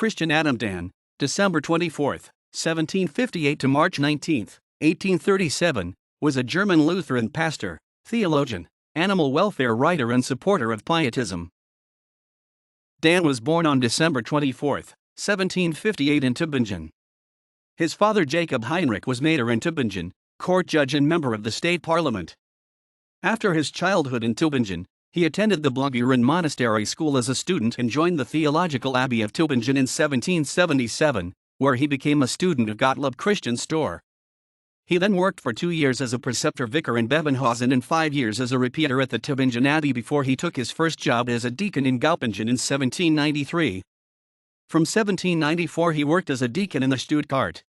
Christian Adam Dann, December 24, 1758 to March 19, 1837, was a German Lutheran pastor, theologian, animal welfare writer and supporter of Pietism. Dann was born on December 24, 1758 in Tübingen. His father Jacob Heinrich was Mayor in Tübingen, court judge and member of the state parliament. After his childhood in Tübingen, he attended the Blugerin Monastery School as a student and joined the Theological Abbey of Tübingen in 1777, where he became a student of Gottlob Christian Store. He then worked for 2 years as a preceptor vicar in Bevenhausen and 5 years as a repeater at the Tübingen Abbey before he took his first job as a deacon in Gaupingen in 1793. From 1794 he worked as a deacon in the Stuttgart.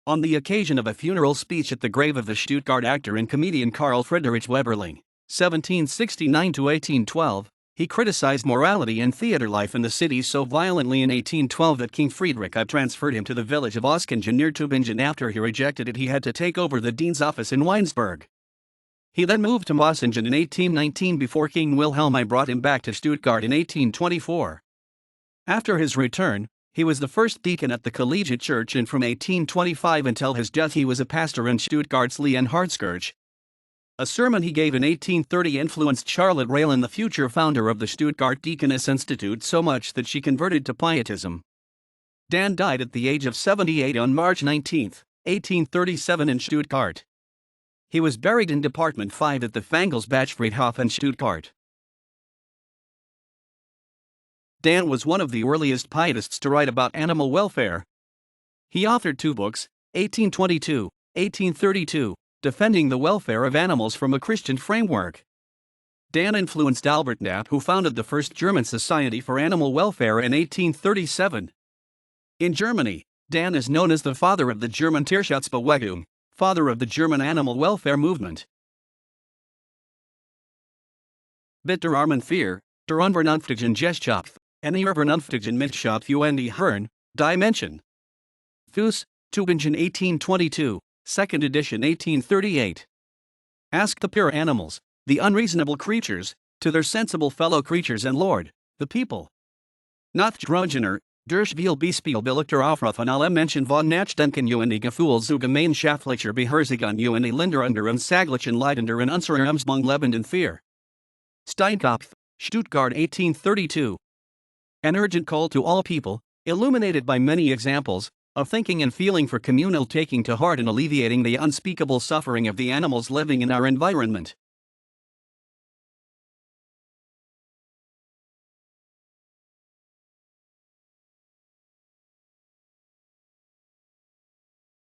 On the occasion of a funeral speech at the grave of the Stuttgart actor and comedian Karl Friedrich Weberling, 1769–1812, he criticized morality and theater life in the city so violently in 1812 that King Friedrich I transferred him to the village of Oskingen near Tübingen. After he rejected it, he had to take over the dean's office in Weinsberg. He then moved to Oskingen in 1819 before King Wilhelm I brought him back to Stuttgart in 1824. After his return, he was the first deacon at the Collegiate Church, and from 1825 until his death he was a pastor in Stuttgart's Leonhardskirche. A sermon he gave in 1830 influenced Charlotte Rahlin, the future founder of the Stuttgart Deaconess Institute, so much that she converted to Pietism. Dann died at the age of 78 on March 19, 1837 in Stuttgart. He was buried in Department 5 at the Fangelsbachfriedhof in Stuttgart. Dann was one of the earliest Pietists to write about animal welfare. He authored 2 books, 1822, 1832, defending the welfare of animals from a Christian framework. Dann influenced Albert Knapp, who founded the first German Society for Animal Welfare in 1837. In Germany, Dann is known as the father of the German Tierschutzbewegung, father of the German animal welfare movement. Bitte armen Vier, der unvernünftigen Gesellschaft, en ihrer vernünftigen Mitgliedschaft für die Herren, Dimension. Fuß, Tübingen 1822, 2nd edition 1838. Ask the pure animals, the unreasonable creatures, to their sensible fellow creatures and Lord, the people. Nachdrogener, durch viel Bespielbilligter Aufruf von allem Menschen von Nachdenken und die Gefühl zu gemeinschaftlicher Beherzigung und die Linderung und saglichen Leidender in unserer Umgebung lebenden Fear. Steinkopf, Stuttgart 1832. An urgent call to all people, illuminated by many examples, of thinking and feeling for communal taking to heart and alleviating the unspeakable suffering of the animals living in our environment.